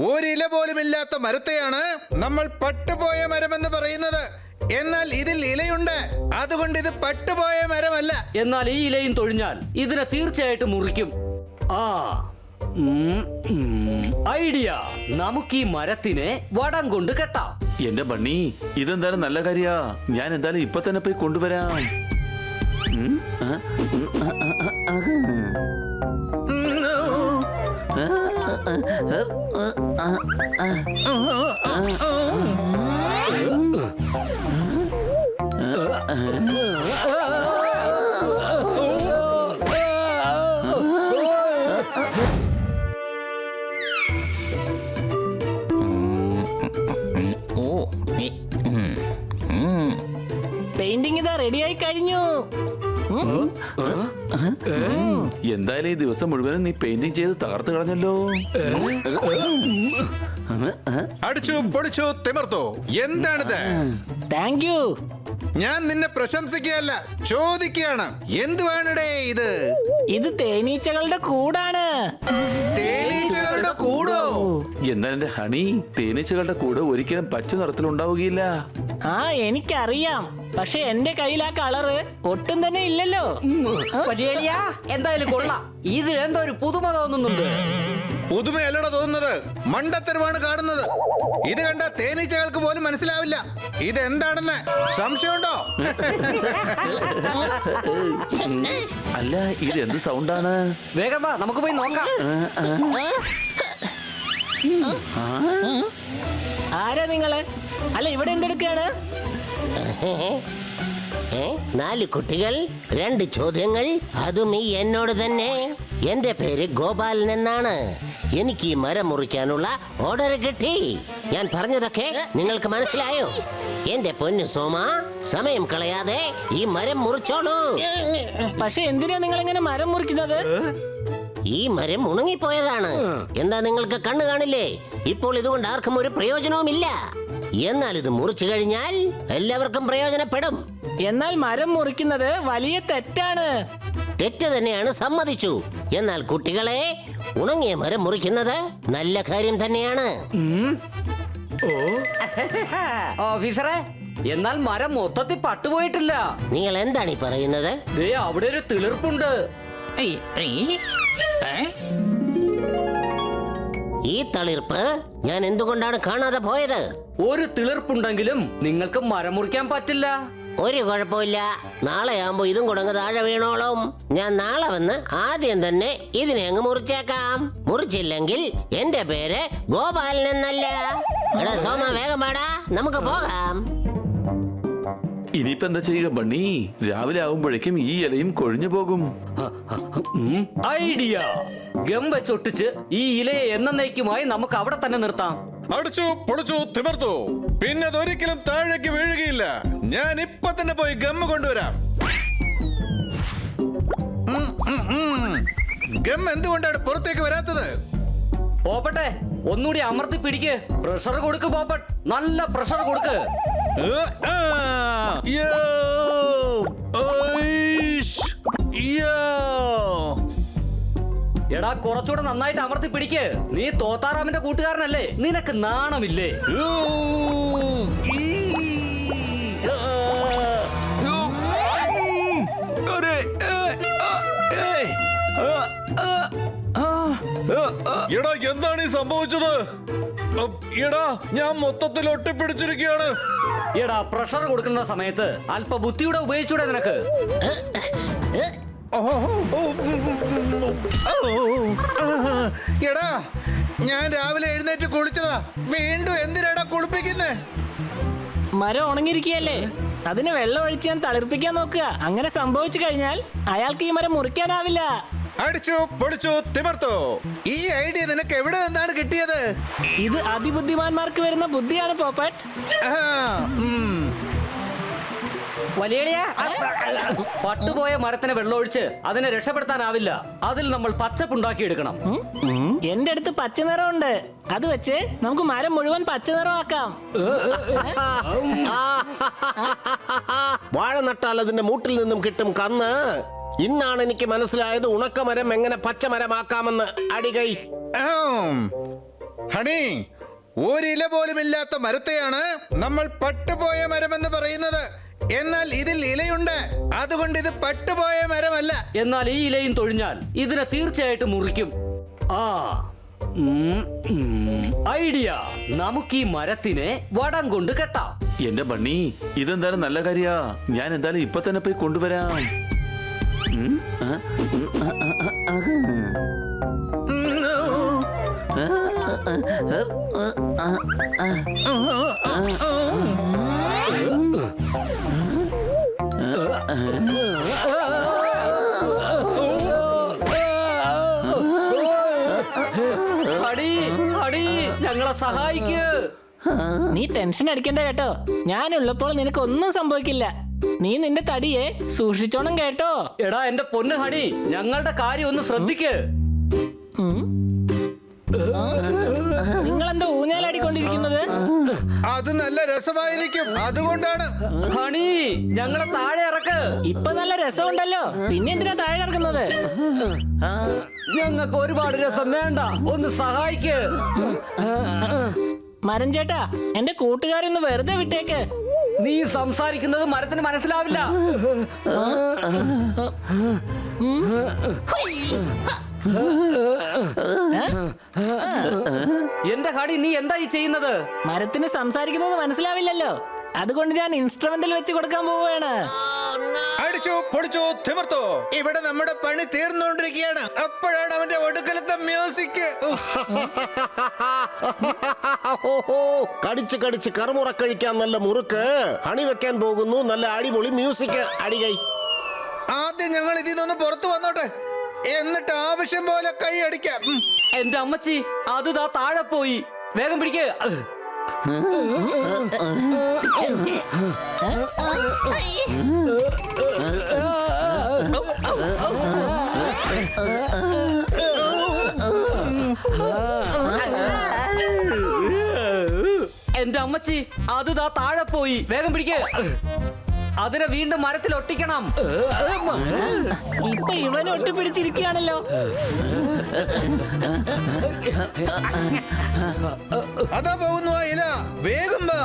ഒരില പോലും ഇല്ലാത്ത മരത്തെയാണ് നമ്മൾ പട്ടുപോയ മരമെന്ന് പറയുന്നത്. എന്നാൽ ഇതിൽ ഇലയുണ്ട്, അതുകൊണ്ട് ഇത് പട്ടുപോയ മരമല്ല. എന്നാൽ ഈ ഇലയും തൊഴിഞ്ഞാൽ ഇതിനെ തീർച്ചയായിട്ടും മുറിക്കും. ഐഡിയ, നമുക്ക് ഈ മരത്തിനെ വടം കൊണ്ട് കെട്ടാം. എന്റെ ബണ്ണി, ഇതെന്തായാലും നല്ല കാര്യ. ഞാൻ എന്തായാലും ഇപ്പൊ തന്നെ പോയി കൊണ്ടുവരാം. പെയിന്റിംഗ് ഇതാ റെഡിയായി കഴിഞ്ഞു. എന്തായാലും ഈ ദിവസം മുഴുവനും നീ പെയിന്റിംഗ് ചെയ്ത് തകർത്ത് കളഞ്ഞല്ലോ. അടിച്ചു പൊളിച്ചു തിമർത്തോ. എന്താണിത്? Thank you. ഞാൻ നിന്നെ പ്രശംസിക്കുകയല്ല, ചോദിക്കുകയാണ്. എന്തുവാണിടേ ഇത്? ഇത് തേനീച്ചകളുടെ കൂടാണ്. തേനീച്ചകളുടെ കൂടോ? എന്നാൽ എന്റെ ഹണി, തേനീച്ചകളുടെ കൂട് ഒരിക്കലും പച്ച നിറത്തിലുണ്ടാവുകയില്ല. എനിക്കറിയാം. പക്ഷെ എന്റെ കയ്യിൽ ആ കളറ് ഒട്ടും തന്നെ ഇല്ലല്ലോ. എന്തായാലും കൊള്ളാം. ഇത് എന്തോ ഒരു പുതുമ തോന്നുന്നുണ്ട്. പുതുമയല്ലട തോന്നുന്നത്, മണ്ടത്തരമാണ് കാണുന്നത്. ഇത് കണ്ട തേനീച്ചകൾക്ക് പോലും മനസ്സിലാവില്ല ഇതെന്താണെന്ന്. സംശയമുണ്ടോ? അല്ല, ഇത് എന്ത് സൗണ്ടാണ്? വേഗം വാ, നമുക്ക് പോയി നോക്കാം. ആരാ നിങ്ങള്? അല്ല, ഇവിടെ എന്തെടുക്കാണ്? 4 കുട്ടികൾ, 2 ചോദ്യങ്ങൾ, അതും ഈ എന്നോട് തന്നെ. എന്റെ പേര് ഗോപാലൻ എന്നാണ്. എനിക്ക് ഈ മരം മുറിക്കാനുള്ള ഓർഡർ കിട്ടി. ഞാൻ പറഞ്ഞതൊക്കെ നിങ്ങൾക്ക് മനസ്സിലായോ? എന്റെ പൊന്നു സോമ, സമയം കളയാതെ ഈ മരം മുറിച്ചോളൂ. പക്ഷെ എന്തിനാ നിങ്ങൾ ഇങ്ങനെ മരം മുറിക്കുന്നത്? ഈ മരം ഉണങ്ങിപ്പോയതാണ്. എന്താ നിങ്ങൾക്ക് കണ്ണു കാണില്ലേ? ഇപ്പോൾ ഇതുകൊണ്ട് ആർക്കും ഒരു പ്രയോജനവുമില്ല. എന്നാൽ ഇത് മുറിച്ചു കഴിഞ്ഞാൽ എല്ലാവർക്കും പ്രയോജനപ്പെടും. എന്നാൽ മരം മുറിക്കുന്നത് വലിയ തെറ്റാണ്. തെറ്റ് തന്നെയാണ്, സമ്മതിച്ചു. എന്നാൽ കുട്ടികളെ, ഉണങ്ങിയ മരം മുറിക്കുന്നത് നല്ല കാര്യം തന്നെയാണ്. ഓഫീസറെ, എന്നാൽ മരം മൊത്തത്തിൽ പട്ടുപോയിട്ടില്ല. നിങ്ങൾ എന്താണ് ഈ പറയുന്നത്? ദേ, അവിടെ ഒരു തിളിർപ്പുണ്ട്. ഈ തളിർപ്പ് ഞാൻ എന്തുകൊണ്ടാണ് കാണാതെ പോയത്? ഒരു തിളിർപ്പുണ്ടെങ്കിലും നിങ്ങൾക്ക് മരം മുറിക്കാൻ പറ്റില്ല. ഒരു കുഴപ്പമില്ല. നാളെ ആകുമ്പോ ഇതും കൂടെ താഴെ വീണോളും. ഞാൻ നാളെ വന്ന് ആദ്യം തന്നെ ഇതിനെ അങ്ങ് മുറിച്ചേക്കാം. മുറിച്ചില്ലെങ്കിൽ എന്റെ പേര് ഗോപാലൻ എന്നല്ല. എടാ സോമ, വേഗം പാടാ, നമുക്ക് പോകാം. ഇനിയിപ്പോ എന്താ ചെയ്യുക ബണ്ണി? രാവിലെ ആവുമ്പോഴേക്കും ഈ ഇലയും കൊഴിഞ്ഞു പോകും. ഐഡിയ, ഗം വെച്ചൊട്ടിച്ച് ഈ ഇലയെ എന്നേക്കുമായി നമുക്ക് അവിടെ തന്നെ നിർത്താം. അടിച്ചു പൊളിച്ചു തിമർത്തു. പിന്നെ അതൊരിക്കലും താഴേക്ക് വീഴുകയില്ല. ഞാൻ ഇപ്പൊ തന്നെ പോയി ഗമ്മ കൊണ്ടുവരാം. ഗം എന്തുകൊണ്ടാണ് പുറത്തേക്ക് വരാത്തത്? പോപ്പട്ടെ, ഒന്നുകൂടി അമർത്തി പിടിക്ക്. പ്രഷർ കൊടുക്ക് പോപ്പട്ട്, നല്ല പ്രഷർ കൊടുക്ക്. എടാ, കുറച്ചുകൂടെ നന്നായിട്ട് അമർത്തി പിടിക്ക്. നീ തോത്താറാമിന്റെ കൂട്ടുകാരനല്ലേ? നിനക്ക് നാണമില്ലേ? എടാ, എന്താണ് ഈ സംഭവിച്ചത്? എടാ, ഞാൻ മൊത്തത്തിൽ ഒട്ടിപ്പിടിച്ചിരിക്കുകയാണ്. എടാ, പ്രഷർ കൊടുക്കുന്ന സമയത്ത് അല്പ ബുദ്ധിയുടെ ഉപയോഗിച്ചൂടെ നിനക്ക്? എടാ, ഞാൻ രാവിലെ എഴുന്നേറ്റ് കുളിച്ചതാ. വീണ്ടും എന്തിനാടാ കുളിപ്പിക്കുന്നേ? മരം ഉണങ്ങിയിരിക്കുകയല്ലേ, അതിന് വെള്ളം ഒഴിച്ച് ഞാൻ തളിർപ്പിക്കാൻ നോക്കുക. അങ്ങനെ സംഭവിച്ചു കഴിഞ്ഞാൽ അയാൾക്ക് ഈ മരം മുറിക്കാനാവില്ല. അടിച്ചു പൊളിച്ചു തിമർത്തു. ഈ ഐഡിയ നിനക്ക് എവിടെ നിന്നാണ് കിട്ടിയത്? ഇത് അതിബുദ്ധിമാന്മാർക്ക് വരുന്ന ബുദ്ധിയാണ് പോപ്പട്ട്. വലിയ പട്ടുപോയ മരത്തിന് വെള്ളമൊഴിച്ച് അതിനെ രക്ഷപ്പെടുത്താനാവില്ല. അതിൽ നമ്മൾ പച്ചപ്പുണ്ടാക്കിയെടുക്കണം. എന്റെ അടുത്ത് പച്ച നിറമുണ്ട്. അത് വെച്ച് നമുക്ക് മരം മുഴുവൻ പച്ച നിറമാക്കാം. വാഴ നട്ടാൽ അതിന്റെ മൂട്ടിൽ നിന്നും കിട്ടും കന്ന്. ഇന്നാണ് എനിക്ക് മനസ്സിലായത് ഉണക്കമരം എങ്ങനെ പച്ചമരമാക്കാമെന്ന്. അടികൈ. ഹണി, ഒരില പോലും ഇല്ലാത്ത മരത്തെയാണ് നമ്മൾ പട്ടുപോയ മരമെന്ന് പറയുന്നത്. എന്നാൽ ഇതിൽ ഇലയുണ്ട്, അതുകൊണ്ട് ഇത് പട്ടുപോയ മരമല്ല. എന്നാൽ ഈ ഇലയും തൊഴിഞ്ഞാൽ ഇതിനെ തീർച്ചയായിട്ടും മുറിക്കും. ആ ഐഡിയ, നമുക്ക് ഈ മരത്തിനെ വടം കൊണ്ട് കെട്ടാം. എന്റെ ബണ്ണി, ഇതെന്തായാലും നല്ല കാര്യാ. ഞാൻ എന്തായാലും ഇപ്പൊ തന്നെ പോയി കൊണ്ടുവരാം. ഹണി, ഹണി, ഞങ്ങളെ സഹായിക്ക്. നീ ടെൻഷൻ അടിക്കണ്ട കേട്ടോ. ഞാനുള്ളപ്പോൾ നിനക്ക് ഒന്നും സംഭവിക്കില്ല. നീ നിന്റെ തടിയെ സൂക്ഷിച്ചോണം കേട്ടോ. എടാ എന്റെ പൊന്ന് ഹണി, ഞങ്ങളുടെ കാര്യം ഒന്ന് ശ്രദ്ധിക്ക്. നിങ്ങൾ എന്താ ഊഞ്ഞാലാടിക്കൊണ്ടിരിക്കുന്നത്? അത് നല്ല രസമായിരിക്കും, അതുകൊണ്ടാണ്. ഹണി, ഞങ്ങളെ താഴെ ഇറക്ക്. ഇപ്പൊ നല്ല രസമുണ്ടല്ലോ, പിന്നെ എന്തിനാ താഴെ ഇറക്കുന്നത്? ഞങ്ങൾക്ക് ഒരുപാട് രസം വേണ്ട, ഒന്ന് സഹായിക്ക്. മരം ചേട്ടാ, എന്റെ കൂട്ടുകാരൊന്ന് വെറുതെ വിട്ടേക്ക്. നീ സംസാരിക്കുന്നത് മരത്തിന് മനസ്സിലാവില്ല. എന്റെ ഹണി, നീ എന്താ ഈ ചെയ്യുന്നത്? മരത്തിന് സംസാരിക്കുന്നത് മനസ്സിലാവില്ലല്ലോ, അതുകൊണ്ട് ഞാൻ ഇൻസ്ട്രുമെന്റിൽ വെച്ച് കൊടുക്കാൻ പോവുകയാണ്. അടിച്ചു പൊടിച്ചു തിമിർത്തോ. ഇവിടെ നമ്മുടെ പണി തീർന്നുകൊണ്ടിരിക്കുകയാണ്. അപ്പോഴാണ് അവന്റെ ഒടുക്കലത്തെ മ്യൂസിക്. കടിച്ച് കടിച്ച് കറുമുറ കഴിക്കാൻ നല്ല മുറുക്ക്, ഹണി വെക്കാൻ പോകുന്നു നല്ല അടിപൊളി മ്യൂസിക്. അടികൈ. ആദ്യം ഞങ്ങൾ ഇതിൽ നിന്ന് പുറത്തു വന്നോട്ടെ, എന്നിട്ട് ആവശ്യം പോലെ കൈ അടിക്കാം. എന്റെ അമ്മച്ചി, അത് ദാ താഴെ പോയി. വേഗം പിടിക്ക്. എന്റെ അമ്മച്ചി, അത് ദാ താഴെ പോയി. വേഗം പിടിക്ക്. അതിനെ വീണ്ടും മരത്തിൽ ഒട്ടിക്കണം. ഇപ്പൊ ഇവൻ ഒട്ടിപ്പിടിച്ചിരിക്കുകയാണല്ലോ. അതാ പോകുന്നു ആ ഇല, വേഗം വാ.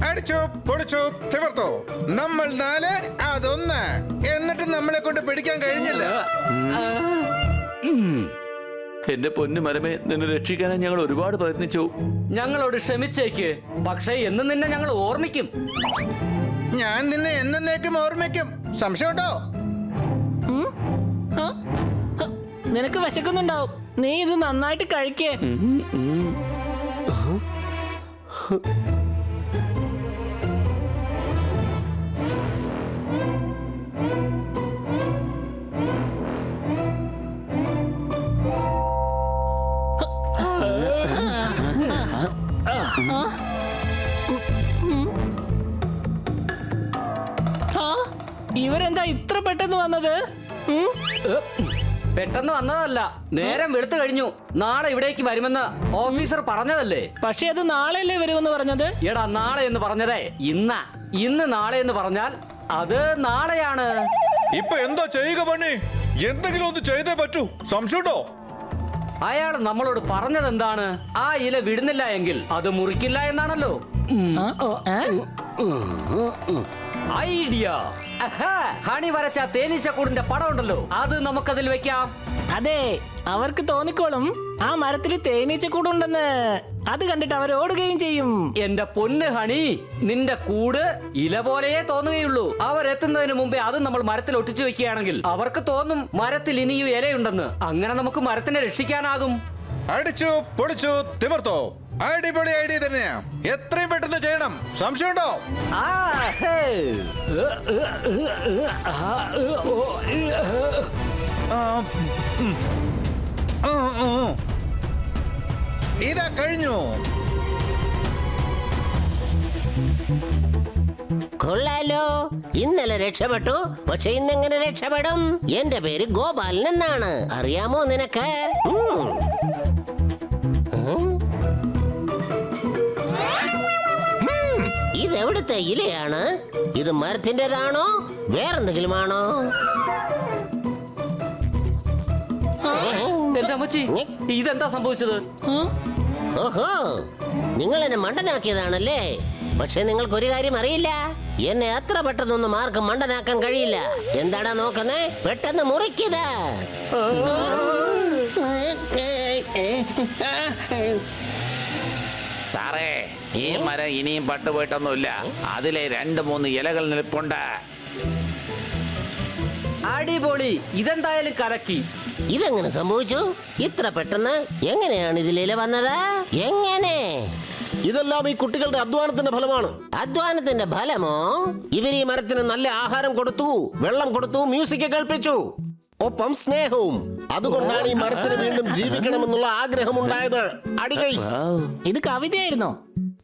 അടിച്ചു പൊടിച്ചു തിമിർത്തോ. നമ്മൾ 4, അതൊന്ന്. എന്നിട്ട് നമ്മളെ കൊണ്ട് പിടിക്കാൻ കഴിഞ്ഞില്ല. എന്റെ പൊന്നു മരമേ, നിന്നെ രക്ഷിക്കാനായി ഞങ്ങൾ ഒരുപാട് പ്രയത്നിച്ചു. ഞങ്ങളോട് ക്ഷമിച്ചേക്ക്, പക്ഷേ എന്നും നിന്നെ ഞങ്ങൾ ഓർമ്മിക്കും. ഞാൻ നിന്നെ എന്നേക്കും ഓർമ്മിക്കും. സംശയമുണ്ടോ? നിനക്ക് വിശക്കുന്നുണ്ടാവും, നീ ഇത് നന്നായിട്ട് കഴിക്കേ. ഇവരെന്താ ഇത്ര പെട്ടെന്ന് വന്നത്? പെട്ടെന്ന് വന്നതല്ല, നേരം വെളുത്തു കഴിഞ്ഞു. നാളെ ഇവിടേക്ക് വരുമെന്ന് ഓഫീസർ പറഞ്ഞതല്ലേ? പക്ഷെ അത് നാളെയല്ലേ വരുമെന്ന് പറഞ്ഞത്? എടാ, നാളെ എന്ന് പറഞ്ഞതേ ഇന്നാ. ഇന്ന് നാളെ എന്ന് പറഞ്ഞാൽ അത് നാളെയാണ്. ഇപ്പൊ എന്താ ചെയ്യുക പണി? എന്തെങ്കിലും ഒന്ന് ചെയ്തേ പറ്റൂ. സംശയമുണ്ടോ? അയാൾ നമ്മളോട് പറഞ്ഞത് എന്താണ്? ആ ഇല വിടുന്നില്ല എങ്കിൽ അത് മുറിക്കില്ല എന്നാണല്ലോ. ഐഡിയ. ഹണി വരച്ച തേനീച്ചക്കൂടിന്റെ പടം ഉണ്ടല്ലോ, അത് നമുക്കതിൽ വെക്കാം. അതെ, അവർക്ക് തോന്നിക്കോളും ആ മരത്തിൽ തേനീച്ചക്കൂടുണ്ടെന്ന്. അത് കണ്ടിട്ട് അവർ ഓടുകയും ചെയ്യും. എന്റെ പൊന്ന് ഹണി, നിന്റെ കൂട് ഇല പോലെയേ തോന്നുകയുള്ളൂ. അവരെത്തുന്നതിന് മുമ്പേ അത് നമ്മൾ മരത്തിൽ ഒട്ടിച്ചു വെക്കുകയാണെങ്കിൽ അവർക്ക് തോന്നും മരത്തിൽ ഇനിയും ഇലയുണ്ടെന്ന്. അങ്ങനെ നമുക്ക് മരത്തിനെ രക്ഷിക്കാനാകും. അടിച്ചു പൊടിച്ചു തിമിർത്തോ. അടിപൊളി ഐഡിയ തന്നെയാ. എത്രയും പെട്ടെന്ന് ചെയ്യണം. സംശയമുണ്ടോ? ആ, ഹേ. ആ, ഉം. ആ, ആ, ആ. ഇതാ കഴിഞ്ഞു. കൊള്ളാലോ, ഇന്നലെ രക്ഷപ്പെട്ടു, പക്ഷെ ഇന്നെങ്ങനെ രക്ഷപ്പെടും? എന്റെ പേര് ഗോപാലൻ എന്നാണ്, അറിയാമോ നിനക്ക്? ഇതെവിടുത്തെ ഇലയാണ്? ഇത് മരത്തിൻ്റെതാണോ വേറെന്തെങ്കിലും ആണോ? എന്റെ അമ്മച്ചി, ഇതെന്താ സംഭവിച്ചത്? ഓഹോ, നിങ്ങൾ എന്നെ മണ്ടനാക്കിയതാണല്ലേ. പക്ഷെ നിങ്ങൾക്ക് ഒരു കാര്യം അറിയില്ല, എന്നെ അത്ര പെട്ടെന്നൊന്നും ആർക്കും മണ്ടനാക്കാൻ കഴിയില്ല. എന്താടാ നോക്കുന്നേ? പെട്ടെന്ന് മുറിക്കുക. സാറേ, ഈ മരം ഇനിയും പട്ടുപോയിട്ടൊന്നുമില്ല. അതിലെ 2-3 ഇലകൾ നിൽപ്പുണ്ട്. അടിപൊളി, ഇതെന്തായാലും കലക്കി. ഇതെങ്ങനെ സംഭവിച്ചു? ഇത്ര പെട്ടെന്ന് എങ്ങനെയാണ് ഇതിലെ വന്നത്? എങ്ങനെ? ഇതെല്ലാം ഈ കുട്ടികളുടെ അധ്വാനത്തിന്റെ ഫലമാണ്. അധ്വാനത്തിന്റെ ഫലമോ? ഇവർ ഈ മരത്തിന് നല്ല ആഹാരം കൊടുത്തു, വെള്ളം കൊടുത്തു, മ്യൂസിക് കേൾപ്പിച്ചു, ഒപ്പം സ്നേഹവും. അതുകൊണ്ടാണ് ഈ മരത്തിന് വീണ്ടും ജീവിക്കണമെന്നുള്ള ആഗ്രഹമുണ്ടായത്. അടികൈ. ഇത് കവിതയായിരുന്നോ?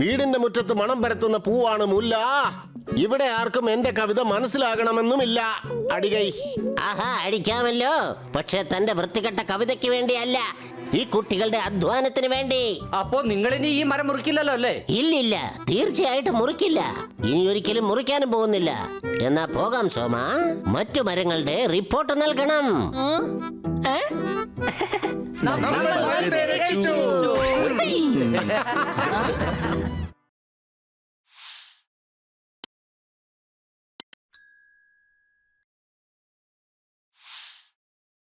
വീടിന്റെ മുറ്റത്ത് മണം പരത്തുന്ന പൂവാണ് മുല്ല. ഇവിടെ ആർക്കും എന്റെ കവിത മനസ്സിലാകണമെന്നുമില്ല. അടികൈ. ആഹാ, അടിക്കാമല്ലോ. പക്ഷെ തന്റെ വൃത്തികെട്ട കവിതയ്ക്ക് വേണ്ടിയല്ല, ഈ കുട്ടികളുടെ അധ്വാനത്തിന് വേണ്ടി. അപ്പോ നിങ്ങൾ ഇനി ഈ മരം മുറിക്കില്ലല്ലോ അല്ലേ? ഇല്ലില്ല, തീർച്ചയായിട്ടും മുറിക്കില്ല. ഇനി ഒരിക്കലും മുറിക്കാനും പോകുന്നില്ല. എന്നാ പോകാം സോമ, മറ്റു മരങ്ങളുടെ റിപ്പോർട്ട് നൽകണം. നമ്മൾ മരത്തെ രക്ഷിച്ചു.